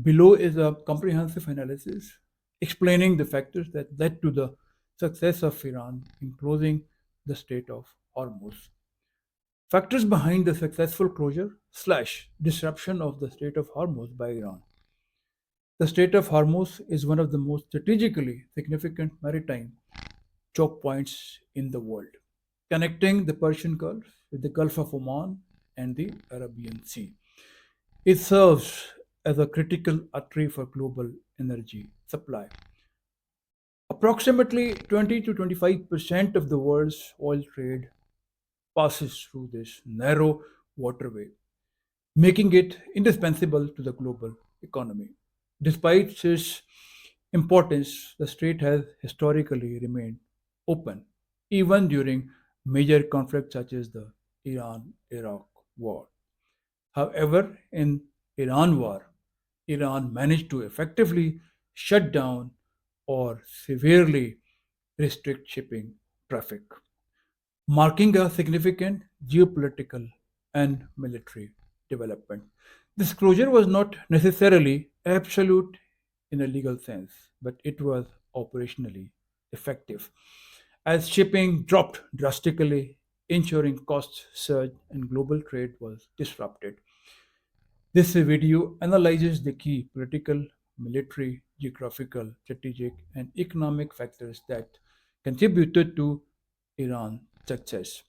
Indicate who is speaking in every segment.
Speaker 1: Below is a comprehensive analysis explaining the factors that led to the success of Iran in closing the Strait of Hormuz. Factors behind the successful closure slash disruption of the Strait of Hormuz by Iran. The Strait of Hormuz is one of the most strategically significant maritime choke points in the world, connecting the Persian Gulf with the Gulf of Oman and the Arabian Sea. It serves as a critical artery for global energy supply. Approximately 20 to 25% of the world's oil trade passes through this narrow waterway, making it indispensable to the global economy. Despite its importance, the strait has historically remained open, even during major conflicts such as the Iran Iraq War. However, in Iran war, Iran managed to effectively shut down or severely restrict shipping traffic, marking a significant geopolitical and military development. This closure was not necessarily absolute in a legal sense, but it was operationally effective. As shipping dropped drastically, ensuring costs surged and global trade was disrupted. This video analyzes the key political, military, geographical, strategic, and economic factors that contributed to Iran's success.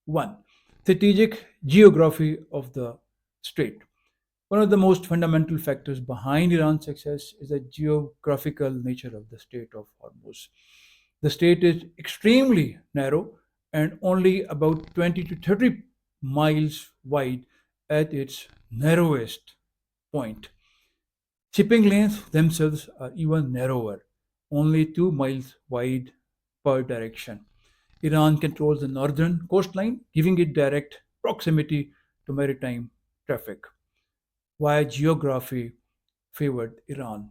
Speaker 1: 1. Strategic geography of the strait. One of the most fundamental factors behind Iran's success is the geographical nature of the Strait of Hormuz. The strait is extremely narrow and only about 20 to 30 miles wide at its narrowest point. Shipping lanes themselves are even narrower, only 2 miles wide per direction. Iran controls the northern coastline, giving it direct proximity to maritime traffic, while geography favored Iran.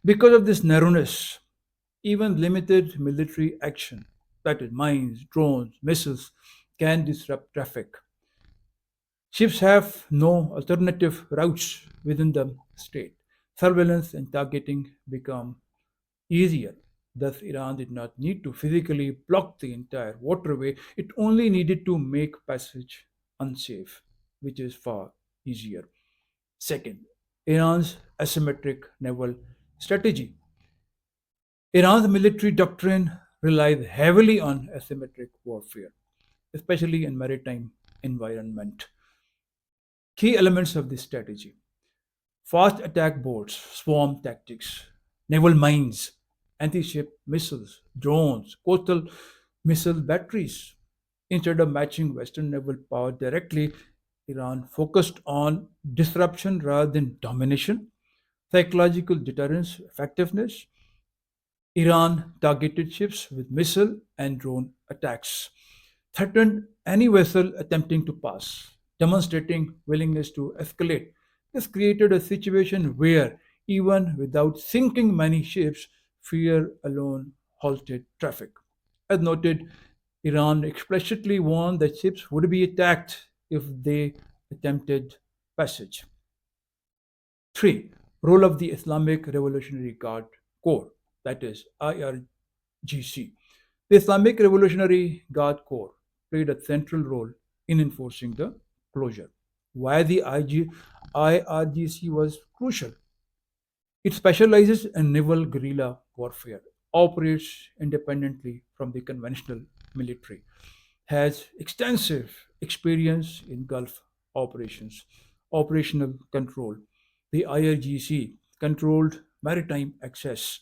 Speaker 1: Because of this narrowness, even limited military action, that is, mines, drones, missiles, can disrupt traffic. Ships have no alternative routes within the state. Surveillance and targeting become easier. Thus, Iran did not need to physically block the entire waterway, it only needed to make passage unsafe, which is far easier. Second, Iran's asymmetric naval strategy. Iran's military doctrine relies heavily on asymmetric warfare, especially in maritime environment. Key elements of this strategy: fast attack boats, swarm tactics, naval mines, anti ship missiles, drones, coastal missile batteries. Instead of matching Western naval power directly, Iran focused on disruption rather than domination, psychological deterrence, effectiveness. Iran targeted ships with missile and drone attacks, threatened any vessel attempting to pass, demonstrating willingness to escalate. This created a situation where, even without sinking many ships, fear alone halted traffic. As noted, Iran explicitly warned that ships would be attacked if they attempted passage. 3. Role of the Islamic Revolutionary Guard Corps, that is IRGC. The Islamic Revolutionary Guard Corps played a central role in enforcing the closure. Why the IRGC was crucial? It specializes in naval guerrilla warfare, operates independently from the conventional military, has extensive experience in Gulf operations, operational control. The IRGC controlled maritime access,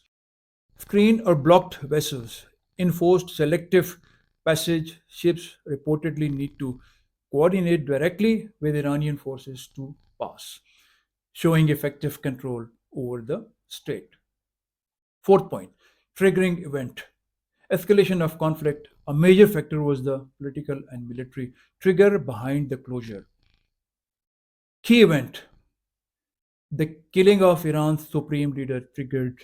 Speaker 1: screened or blocked vessels, enforced selective passage. Ships reportedly need to coordinate directly with Iranian forces to pass, showing effective control over the strait. Fourth point, triggering event. Escalation of conflict. A major factor was the political and military trigger behind the closure. Key event: the killing of Iran's supreme leader triggered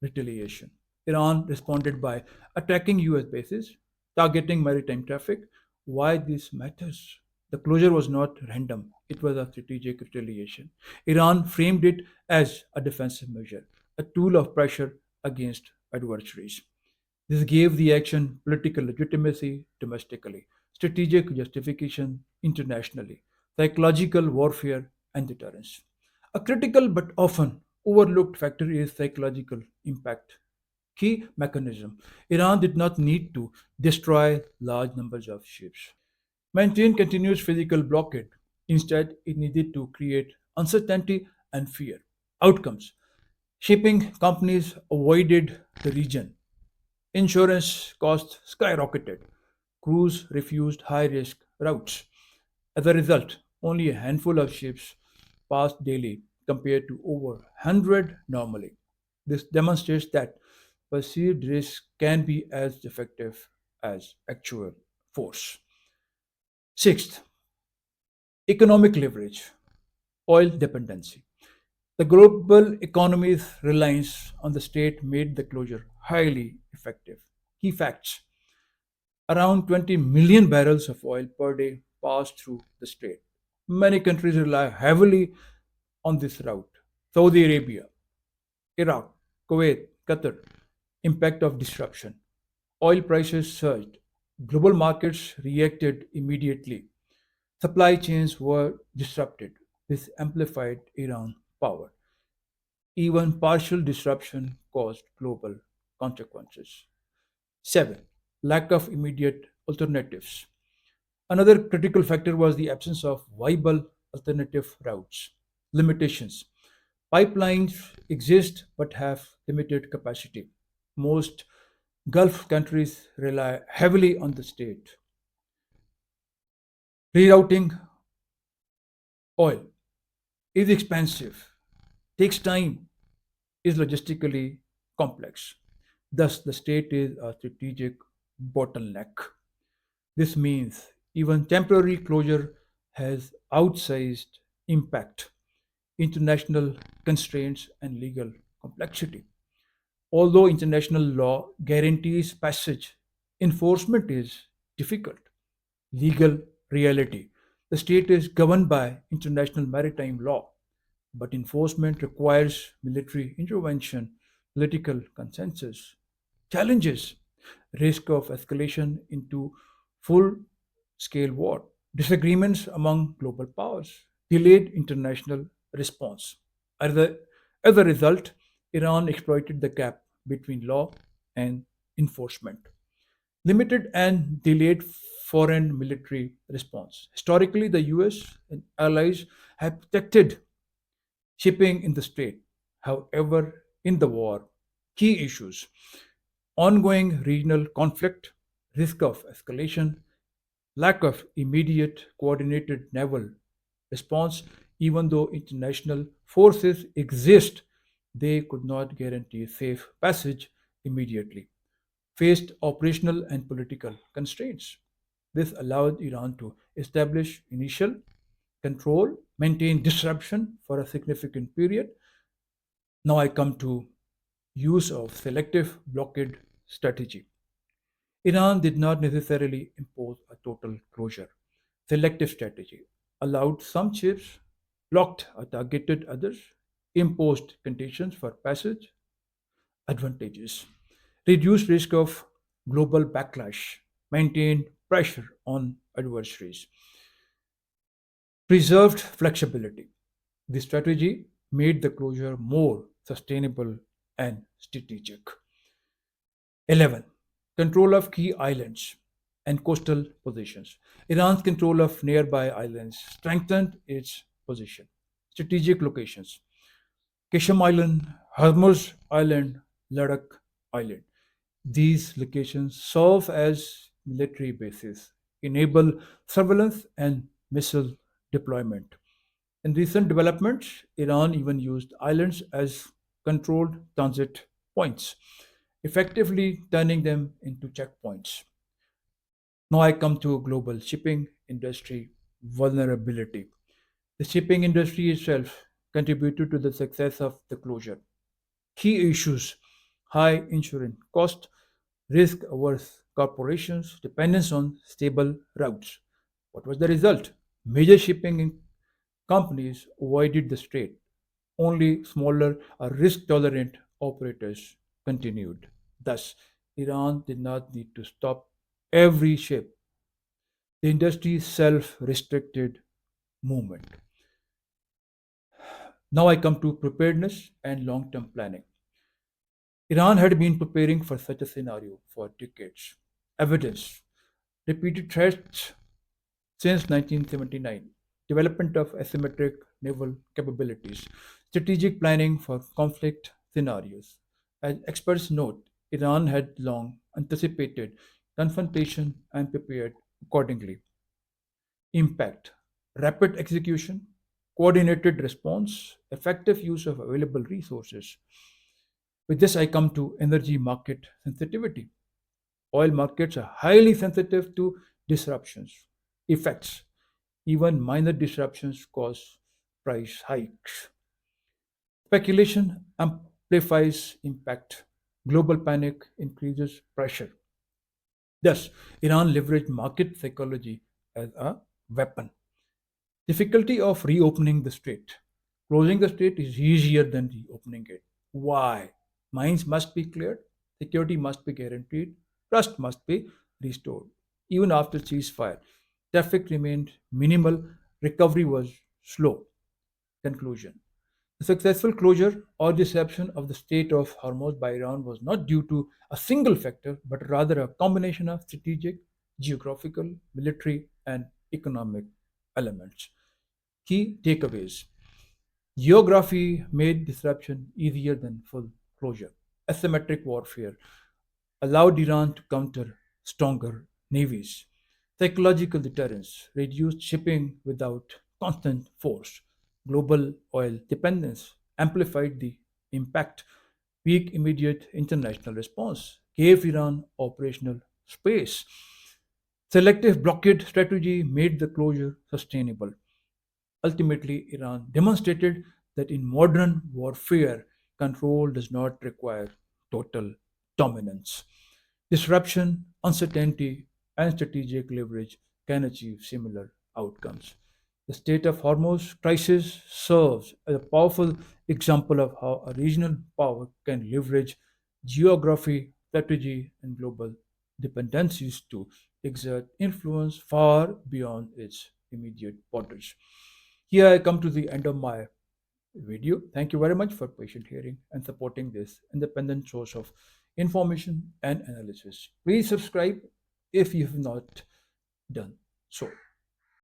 Speaker 1: retaliation. Iran responded by attacking US bases, targeting maritime traffic. Why this matters? The closure was not random, it was a strategic retaliation. Iran framed it as a defensive measure, a tool of pressure against adversaries. This gave the action political legitimacy domestically, strategic justification internationally, psychological warfare, and deterrence. A critical but often overlooked factor is psychological impact. Key mechanism: Iran did not need to destroy large numbers of ships, maintain continuous physical blockade. Instead, it needed to create uncertainty and fear. Outcomes: shipping companies avoided the region. Insurance costs skyrocketed. Crews refused high risk routes. As a result, only a handful of ships passed daily compared to over 100 normally. This demonstrates that perceived risk can be as effective as actual force. Sixth, economic leverage, oil dependency. The global economy's reliance on the state made the closure highly effective. Key facts: around 20 million barrels of oil per day pass through the strait. Many countries rely heavily on this route. Saudi Arabia, Iraq, Kuwait, Qatar. Impact of disruption. Oil prices surged. Global markets reacted immediately. Supply chains were disrupted. This amplified Iran's power. Even partial disruption caused global consequences. 7. Lack of immediate alternatives. Another critical factor was the absence of viable alternative routes. Limitations. Pipelines exist but have limited capacity. Most Gulf countries rely heavily on the state. Rerouting oil is expensive, takes time, is logistically complex. Thus, the state is a strategic bottleneck. This means even temporary closure has outsized impact, international constraints, and legal complexity. Although international law guarantees passage, enforcement is difficult. Legal reality: the state is governed by international maritime law, but enforcement requires military intervention, political consensus, challenges, risk of escalation into full scale war, disagreements among global powers, delayed international response. As a, as a result, Iran exploited the gap between law and enforcement. Limited and delayed foreign military response. Historically, the US and allies have protected shipping in the strait. However, in the war, key issues: ongoing regional conflict, risk of escalation, lack of immediate coordinated naval response. Even though international forces exist, they could not guarantee safe passage immediately. Faced operational and political constraints. This allowed Iran to establish initial control, maintain disruption for a significant period. Now I come to use of selective blockade strategy. Iran did not necessarily impose a total closure. Selective strategy allowed some ships, blocked or targeted others, imposed conditions for passage. Advantages: reduced risk of global backlash, maintained pressure on adversaries, preserved flexibility. This strategy made the closure more sustainable and strategic. 11. Control of key islands and coastal positions. Iran's control of nearby islands strengthened its position. Strategic locations: Kisham Island, Hormuz Island, Ladakh Island. These locations serve as military bases, enable surveillance and missile deployment. In recent developments, Iran even used islands as controlled transit points, effectively turning them into checkpoints. Now I come to global shipping industry vulnerability. The shipping industry itself contributed to the success of the closure. Key issues: high insurance cost, risk averse corporations, dependence on stable routes. What was the result? Major shipping companies avoided the strait. Only smaller or risk tolerant operators continued. Thus, Iran did not need to stop every ship. The industry self restricted movement. Now I come to preparedness and long term planning. Iran had been preparing for such a scenario for decades. Evidence repeated threats since 1979, development of asymmetric naval capabilities, strategic planning for conflict scenarios. As experts note, Iran had long anticipated confrontation and prepared accordingly. Impact, rapid execution, coordinated response, effective use of available resources. With this, I come to energy market sensitivity. Oil markets are highly sensitive to disruptions, effects. Even minor disruptions cause price hikes. Speculation amplifies impact. Global panic increases pressure. Thus, Iran leveraged market psychology as a weapon. Difficulty of reopening the strait. Closing the strait is easier than reopening it. Why? Mines must be cleared, security must be guaranteed, trust must be restored. Even after ceasefire, traffic remained minimal, recovery was slow. Conclusion. The successful closure or disruption of the Strait of Hormuz by Iran was not due to a single factor, but rather a combination of strategic, geographical, military, and economic elements. Key takeaways. Geography made disruption easier than full closure. Asymmetric warfare allowed Iran to counter stronger navies. Psychological deterrence reduced shipping without constant force. Global oil dependence amplified the impact. Weak immediate international response gave Iran operational space. Selective blockade strategy made the closure sustainable. Ultimately, Iran demonstrated that in modern warfare, control does not require total dominance. Disruption, uncertainty, and strategic leverage can achieve similar outcomes. The Strait of Hormuz crisis serves as a powerful example of how a regional power can leverage geography, strategy, and global dependencies to exert influence far beyond its immediate borders. Here I come to the end of my video. Thank you very much for patient hearing and supporting this independent source of information and analysis. Please subscribe if you have not done so.